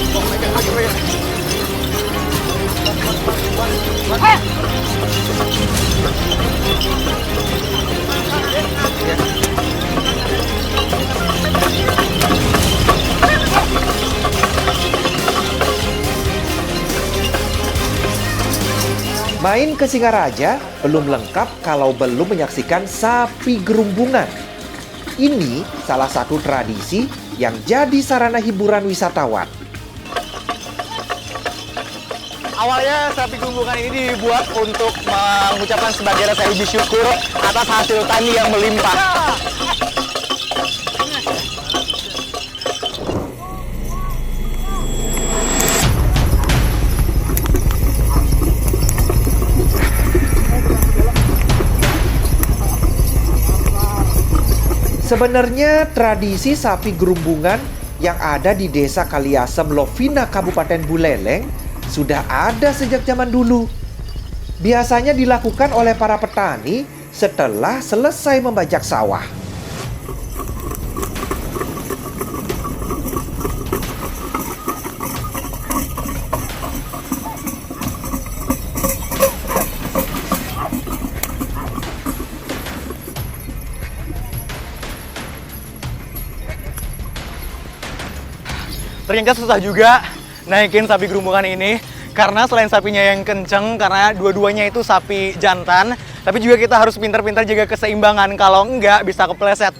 Oh, pegang lagi, pegang. Main ke Singaraja belum lengkap kalau belum menyaksikan sapi gerumbungan. Ini salah satu tradisi yang jadi sarana hiburan wisatawan. Awalnya sapi gerumbungan ini dibuat untuk mengucapkan sebagai rasa hiji syukur atas hasil tani yang melimpah. Sebenarnya tradisi sapi gerumbungan yang ada di Desa Kaliasem, Lovina, Kabupaten Buleleng sudah ada sejak zaman dulu. Biasanya dilakukan oleh para petani setelah selesai membajak sawah. Ternyata susah juga naikin sapi gerumbungan ini karena selain sapinya yang kenceng, karena dua-duanya itu sapi jantan, tapi juga kita harus pintar-pintar jaga keseimbangan, kalau enggak bisa kepleset.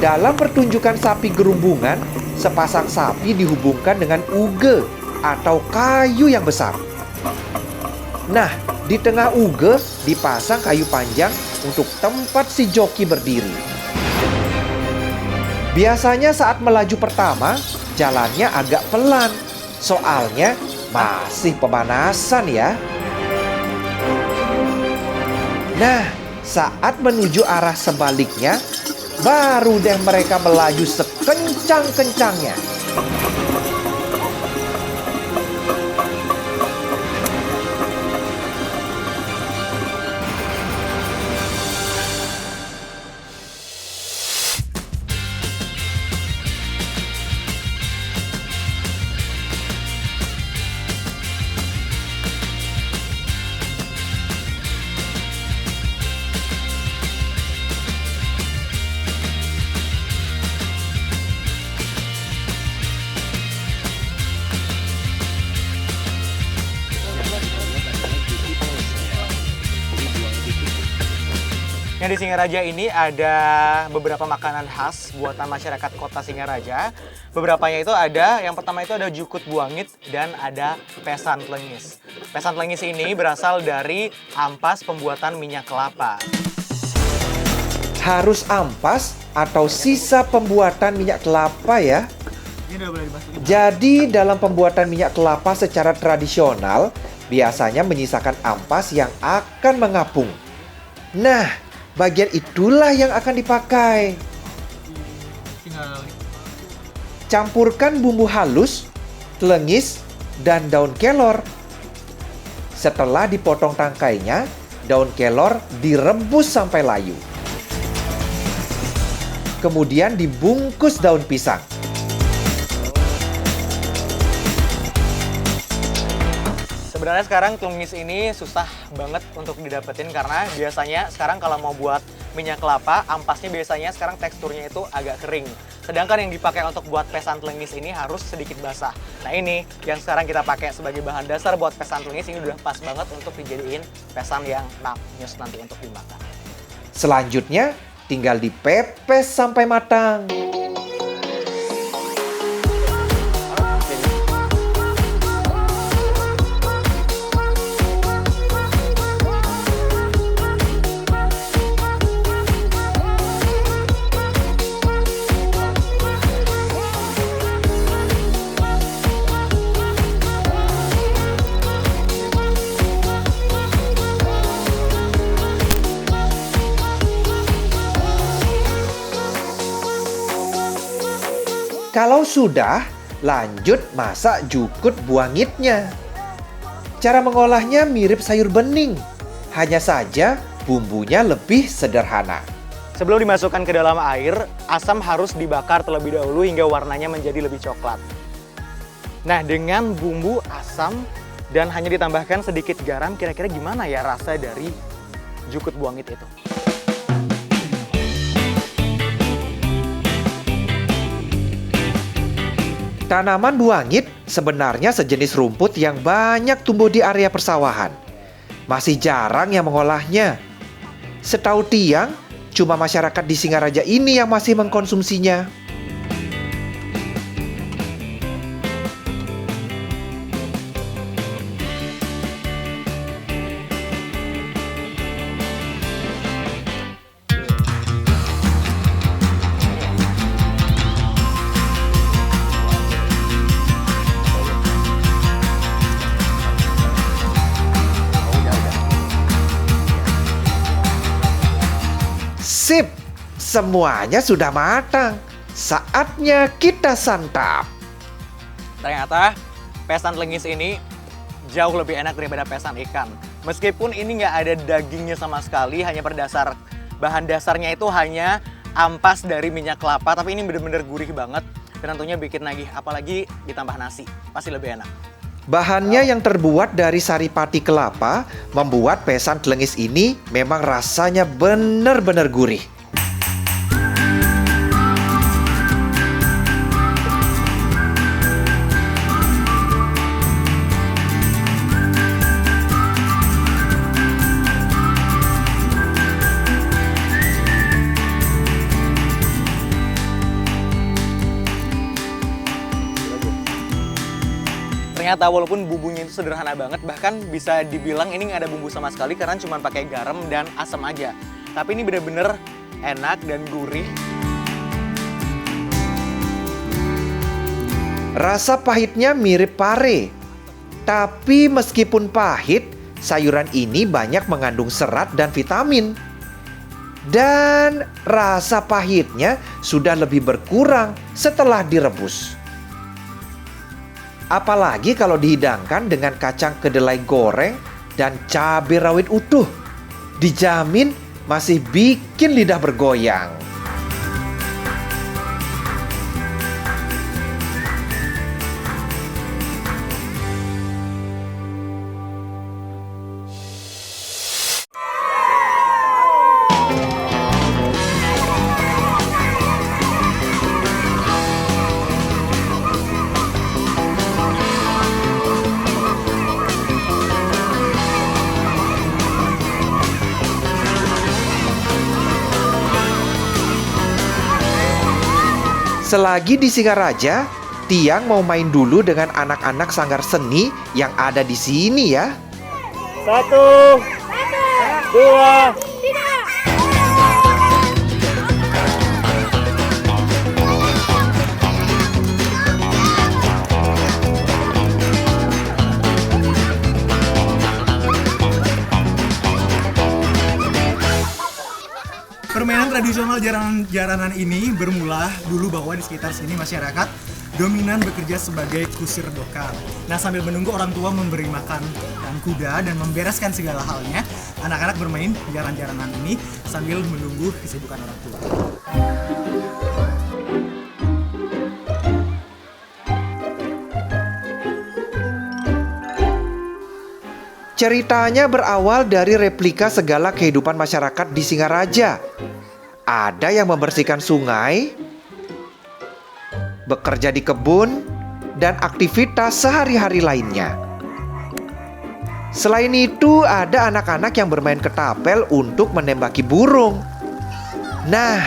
Dalam pertunjukan sapi gerumbungan, sepasang sapi dihubungkan dengan uge atau kayu yang besar. Nah, di tengah uge dipasang kayu panjang untuk tempat si joki berdiri. Biasanya saat melaju pertama, jalannya agak pelan. Soalnya masih pemanasan ya. Nah, saat menuju arah sebaliknya, baru deh mereka melaju sekencang-kencangnya. Yang di Singaraja ini ada beberapa makanan khas buatan masyarakat kota Singaraja. Beberapanya itu ada, yang pertama itu ada jukut buangit dan ada pesan tlengis. Pesan tlengis ini berasal dari ampas pembuatan minyak kelapa. Harus ampas atau sisa pembuatan minyak kelapa ya. Jadi dalam pembuatan minyak kelapa secara tradisional, biasanya menyisakan ampas yang akan mengapung. Nah, bagian itulah yang akan dipakai. Campurkan bumbu halus, tlengis, dan daun kelor. Setelah dipotong tangkainya, daun kelor direbus sampai layu. Kemudian dibungkus daun pisang. Sebenarnya sekarang tlengis ini susah banget untuk didapetin karena biasanya sekarang kalau mau buat minyak kelapa, ampasnya biasanya sekarang teksturnya itu agak kering. Sedangkan yang dipakai untuk buat pesan tlengis ini harus sedikit basah. Nah ini yang sekarang kita pakai sebagai bahan dasar buat pesan tlengis, ini udah pas banget untuk dijadiin pesan yang naknyus nanti untuk dimakan. Selanjutnya tinggal dipepes sampai matang. Kalau sudah, lanjut masak jukut buangitnya. Cara mengolahnya mirip sayur bening, hanya saja bumbunya lebih sederhana. Sebelum dimasukkan ke dalam air, asam harus dibakar terlebih dahulu hingga warnanya menjadi lebih coklat. Nah, dengan bumbu asam dan hanya ditambahkan sedikit garam, kira-kira gimana ya rasa dari jukut buangit itu? Tanaman buangit sebenarnya sejenis rumput yang banyak tumbuh di area persawahan. Masih jarang yang mengolahnya. Setahu Tiang, cuma masyarakat di Singaraja ini yang masih mengkonsumsinya. Sip, semuanya sudah matang. Saatnya kita santap. Ternyata pesan lengis ini jauh lebih enak daripada pesan ikan. Meskipun ini nggak ada dagingnya sama sekali, hanya bahan dasarnya itu hanya ampas dari minyak kelapa, tapi ini bener-bener gurih banget dan tentunya bikin nagih, apalagi ditambah nasi, pasti lebih enak. Bahannya yang terbuat dari saripati kelapa membuat pesan telengis ini memang rasanya benar-benar gurih. Ternyata walaupun bumbunya itu sederhana banget, bahkan bisa dibilang ini nggak ada bumbu sama sekali karena cuma pakai garam dan asam aja. Tapi ini bener-bener enak dan gurih. Rasa pahitnya mirip pare. Tapi meskipun pahit, sayuran ini banyak mengandung serat dan vitamin. Dan rasa pahitnya sudah lebih berkurang setelah direbus. Apalagi kalau dihidangkan dengan kacang kedelai goreng dan cabai rawit utuh. Dijamin masih bikin lidah bergoyang. Selagi di Singaraja, Tiang mau main dulu dengan anak-anak sanggar seni yang ada di sini ya. 1, 2, Permainan tradisional jaranan ini bermula dulu bahwa di sekitar sini masyarakat dominan bekerja sebagai kusir dokar. Nah, sambil menunggu orang tua memberi makan dan kuda dan membereskan segala halnya, anak-anak bermain jaran-jaranan ini sambil menunggu kesibukan orang tua. Ceritanya berawal dari replika segala kehidupan masyarakat di Singaraja. Ada yang membersihkan sungai, bekerja di kebun, dan aktivitas sehari-hari lainnya. Selain itu, ada anak-anak yang bermain ketapel untuk menembaki burung. Nah,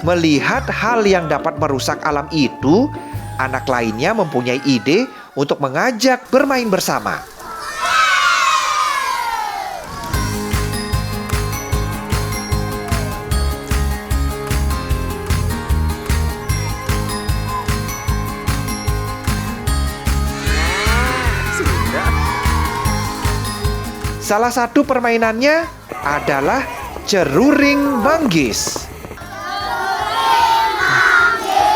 melihat hal yang dapat merusak alam itu, anak lainnya mempunyai ide untuk mengajak bermain bersama. Salah satu permainannya adalah ceruring manggis.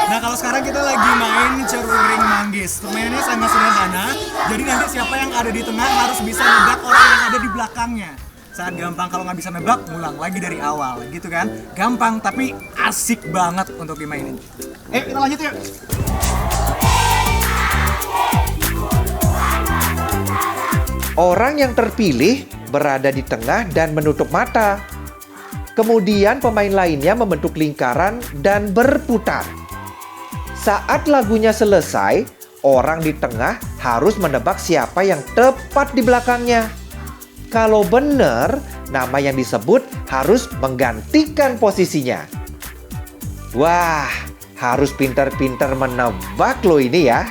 Nah, kalau sekarang kita lagi main ceruring manggis. Permainannya sangat sederhana. Jadi nanti siapa yang ada di tengah harus bisa nebak orang yang ada di belakangnya. Sangat gampang, kalau nggak bisa nebak, ngulang lagi dari awal, gitu kan? Gampang, tapi asik banget untuk dimainin. Kita lanjut yuk! Orang yang terpilih berada di tengah dan menutup mata. Kemudian pemain lainnya membentuk lingkaran dan berputar. Saat lagunya selesai, orang di tengah harus menebak siapa yang tepat di belakangnya. Kalau benar, nama yang disebut harus menggantikan posisinya. Wah, harus pintar-pintar menebak loh ini ya.